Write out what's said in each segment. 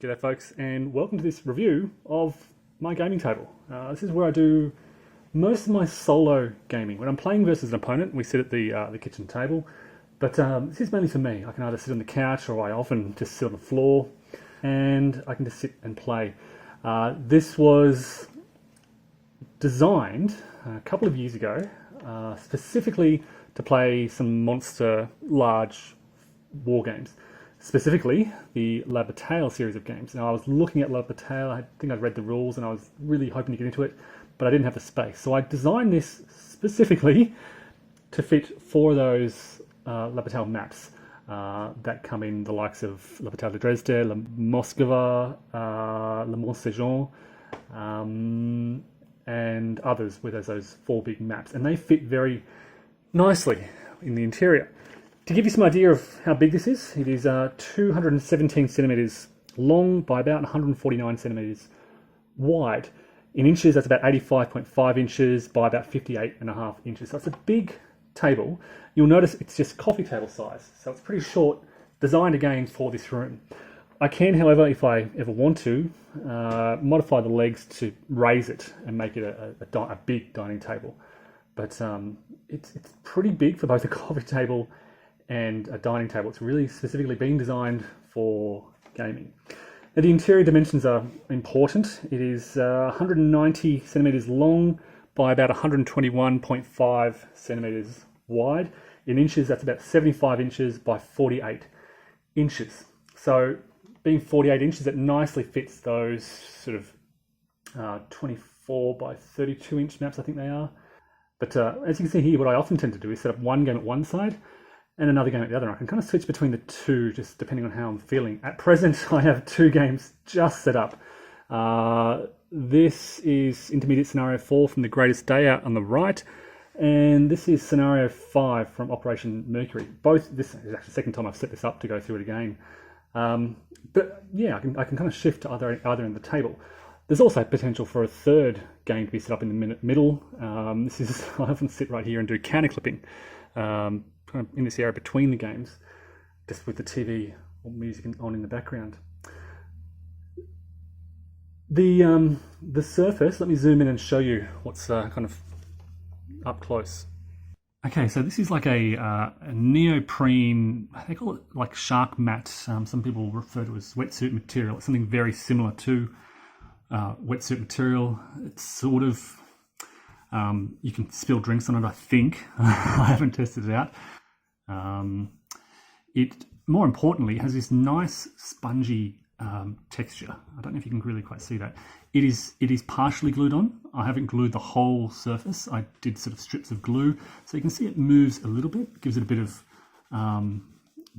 G'day folks, and welcome to this review of my gaming table. This is where I do most of my solo gaming. When I'm playing versus an opponent, we sit at the kitchen table, but this is mainly for me. I can either sit on the couch or I often just sit on the floor and I can just sit and play. This was designed a couple of years ago specifically to play some monster large war games. Specifically, the La Bataille series of games. Now, I was looking at La Bataille, I think I'd read the rules and I was really hoping to get into it, but I didn't have the space. So I designed this specifically to fit 4 of those La Bataille maps that come in the likes of La Bataille de Dresde, La Moskva, Le Mont Saint-Jean, and others with those 4 big maps. And they fit very nicely in the interior. To give you some idea of how big this is, it is 217 centimeters long by about 149 centimeters wide. In inches, that's about 85.5 inches by about 58.5 inches. So it's a big table. You'll notice it's just coffee table size, so it's pretty short, designed again for this room. I can, however, if I ever want to, modify the legs to raise it and make it a big dining table. But it's pretty big for both a coffee table and a dining table. It's really specifically being designed for gaming. Now, the interior dimensions are important. It is 190 centimeters long by about 121.5 centimeters wide. In inches, that's about 75 inches by 48 inches. So being 48 inches, it nicely fits those sort of 24 by 32 inch maps, I think they are. But as you can see here, what I often tend to do is set up one game at one side and another game at the other. I can kind of switch between the two just depending on how I'm feeling. At present, I have 2 games just set up. This is Intermediate Scenario 4 from The Greatest Day out on the right, and this is Scenario 5 from Operation Mercury. This is actually the second time I've set this up to go through it again. But yeah, I can kind of shift to either end of the table. There's also potential for a third game to be set up in the middle. This is I often sit right here and do counter clipping. Kind of in this area between the games, just with the TV or music on in the background. The surface, let me zoom in and show you what's kind of up close. Okay, so this is like a neoprene, they call it like shark mat. Some people refer to it as wetsuit material. It's something very similar to wetsuit material. It's sort of, you can spill drinks on it, I think. I haven't tested it out. It, more importantly, has this nice spongy texture. I don't know if you can really quite see that. It is partially glued on. I haven't glued the whole surface. I did sort of strips of glue. So you can see it moves a little bit, gives it a bit of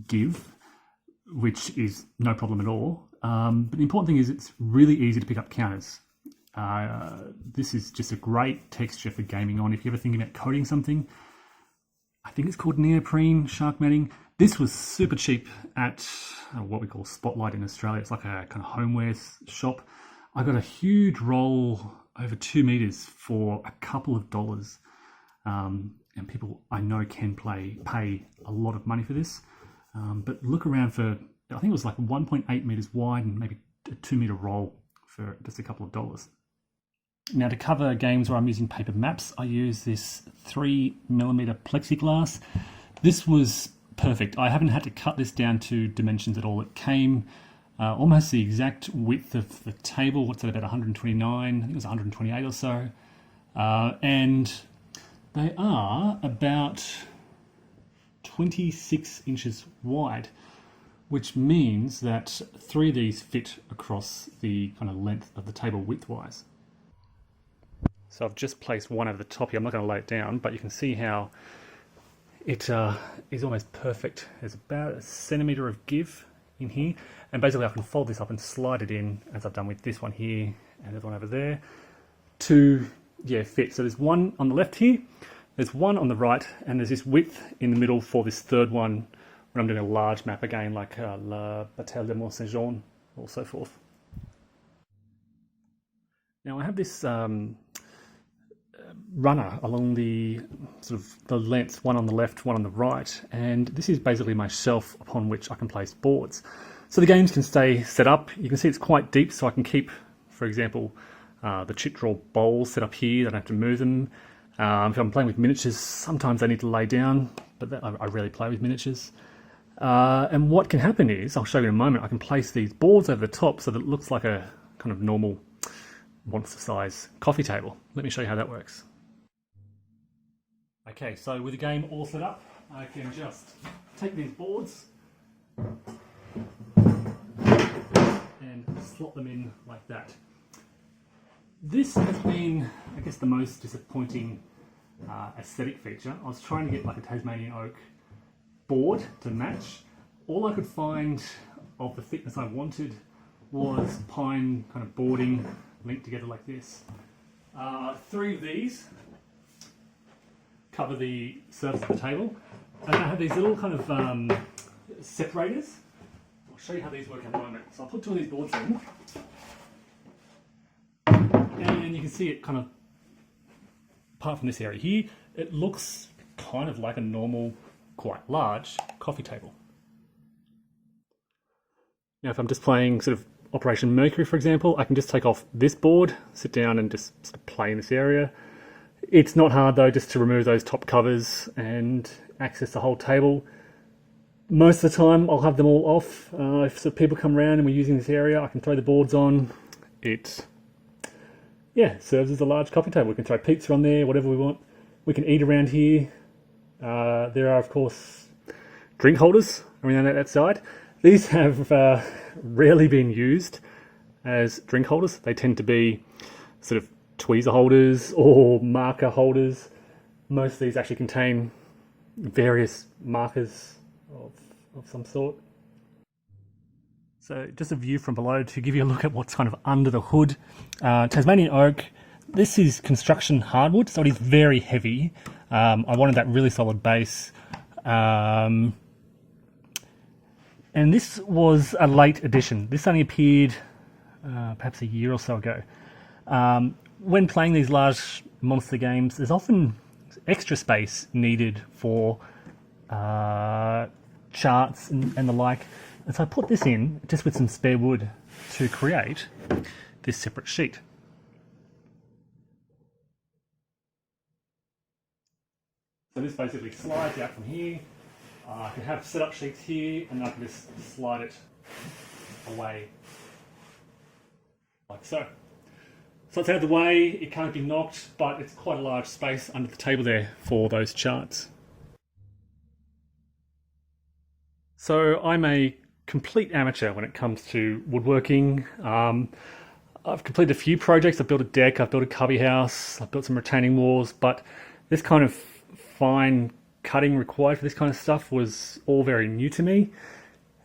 give, which is no problem at all. But the important thing is it's really easy to pick up counters. This is just a great texture for gaming on. If you're ever thinking about coating something, I think it's called neoprene shark matting. This was super cheap at what we call Spotlight in Australia. It's like a kind of homewares shop. I got a huge roll over 2 meters for a couple of dollars. And people I know can pay a lot of money for this. But look around for, I think it was like 1.8 meters wide and maybe a 2 meter roll for just a couple of dollars. Now, to cover games where I'm using paper maps, I use this 3mm plexiglass. This was perfect. I haven't had to cut this down to dimensions at all. It came almost the exact width of the table. What's that, about 129? I think it was 128 or so. And they are about 26 inches wide, which means that 3 of these fit across the kind of length of the table width-wise. So I've just placed one over the top here. I'm not going to lay it down, but you can see how it is almost perfect. There's about a centimetre of give in here. And basically I can fold this up and slide it in, as I've done with this one here and there's one over there, to fit. So there's one on the left here, there's one on the right, and there's this width in the middle for this third one when I'm doing a large map again, like La Bataille de Mont Saint-Jean or so forth. Now I have this runner along the sort of the length, one on the left, one on the right, and this is basically my shelf upon which I can place boards. So the games can stay set up. You can see it's quite deep, so I can keep, for example, the chip draw bowls set up here. I don't have to move them. If I'm playing with miniatures, sometimes I need to lay down, but I rarely play with miniatures. And what can happen is, I'll show you in a moment, I can place these boards over the top so that it looks like a kind of normal monster size coffee table. Let me show you how that works. Okay, so with the game all set up, I can just take these boards and slot them in like that. This has been, I guess, the most disappointing aesthetic feature. I was trying to get like a Tasmanian oak board to match. All I could find of the thickness I wanted was pine kind of boarding linked together like this. 3 of these cover the surface of the table, and I have these little kind of separators. I'll show you how these work in a moment. So I'll put 2 of these boards in, and you can see it kind of, apart from this area here, it looks kind of like a normal, quite large coffee table. Now if I'm just playing sort of Operation Mercury, for example, I can just take off this board, sit down and just sort of play in this area. It's not hard though, just to remove those top covers and access the whole table. Most of the time I'll have them all off. If sort of people come around and we're using this area, I can throw the boards on. It serves as a large coffee table. We can throw pizza on there, whatever we want. We can eat around here. There are, of course, drink holders around that side. These have rarely been used as drink holders. They tend to be sort of tweezer holders or marker holders. Most of these actually contain various markers of some sort. So just a view from below to give you a look at what's kind of under the hood. Tasmanian oak, this is construction hardwood, so it is very heavy. I wanted that really solid base. And this was a late addition. This only appeared perhaps a year or so ago. When playing these large monster games, there's often extra space needed for charts and the like. And so I put this in just with some spare wood to create this separate sheet. So this basically slides out from here. I can have setup sheets here, and I can just slide it away like so. So it's out of the way, it can't be knocked, but it's quite a large space under the table there for those charts. So I'm a complete amateur when it comes to woodworking. I've completed a few projects. I've built a deck, I've built a cubby house, I've built some retaining walls, but this kind of fine cutting required for this kind of stuff was all very new to me.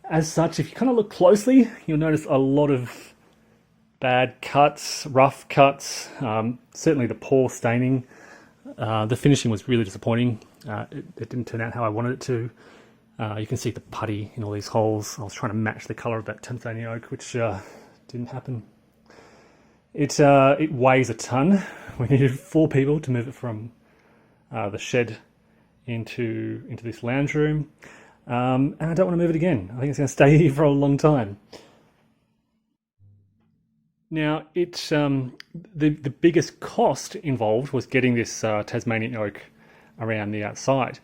As such, if you kind of look closely, you'll notice a lot of bad cuts, rough cuts, certainly the poor staining. The finishing was really disappointing. It didn't turn out how I wanted it to. You can see the putty in all these holes. I was trying to match the colour of that Tasmanian oak, which didn't happen. It weighs a ton. We needed 4 people to move it from the shed into this lounge room, and I don't want to move it again. I think it's going to stay here for a long time. Now, the biggest cost involved was getting this Tasmanian oak around the outside.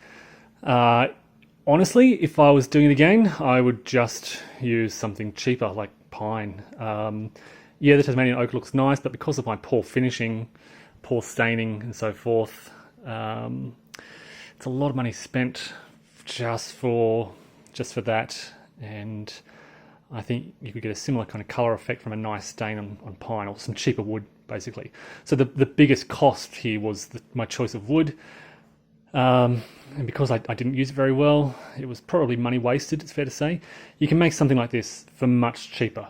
Honestly, if I was doing it again, I would just use something cheaper like pine. Yeah, the Tasmanian oak looks nice, but because of my poor finishing, poor staining and so forth, it's a lot of money spent just for that, and I think you could get a similar kind of colour effect from a nice stain on pine or some cheaper wood, basically. So the biggest cost here was my choice of wood, and because I didn't use it very well, it was probably money wasted, it's fair to say. You can make something like this for much cheaper.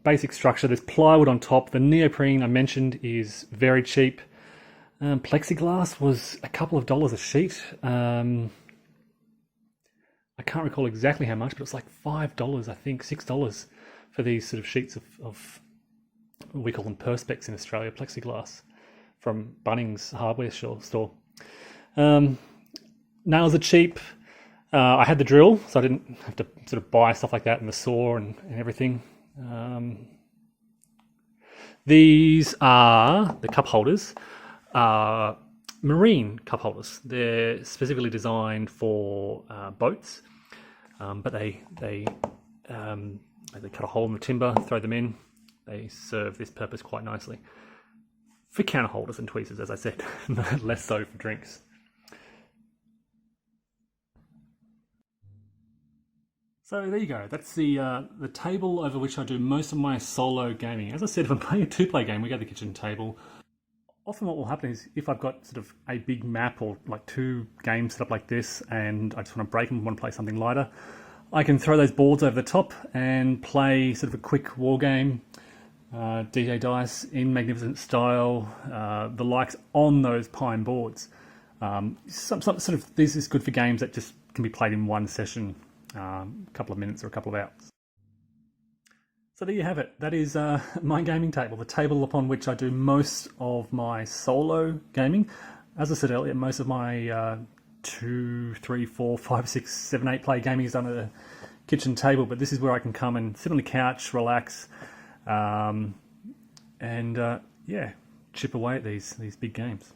Basic structure, there's plywood on top. The neoprene I mentioned is very cheap. Plexiglass was a couple of dollars a sheet. I can't recall exactly how much, but it's like $5, I think, $6 for these sort of sheets of we call them perspex in Australia, plexiglass, from Bunnings hardware store. Nails are cheap. I had the drill, so I didn't have to sort of buy stuff like that and the saw and everything. These are the cup holders, marine cup holders. They're specifically designed for boats, but they cut a hole in the timber, throw them in. They serve this purpose quite nicely. For counter holders and tweezers, as I said, less so for drinks. So there you go. That's the table over which I do most of my solo gaming. As I said, if I'm playing a two-player game, we go to the kitchen table. Often what will happen is if I've got sort of a big map or like two games set up like this and I just want to break them and want to play something lighter, I can throw those boards over the top and play sort of a quick war game, DJ dice in magnificent style, the likes on those pine boards. Some sort of this is good for games that just can be played in one session, a couple of minutes or a couple of hours. So there you have it. That is my gaming table, the table upon which I do most of my solo gaming. As I said earlier, most of my 2, 3, 4, 5, 6, 7, 8 play gaming is done at a kitchen table, but this is where I can come and sit on the couch, relax, and yeah, chip away at these big games.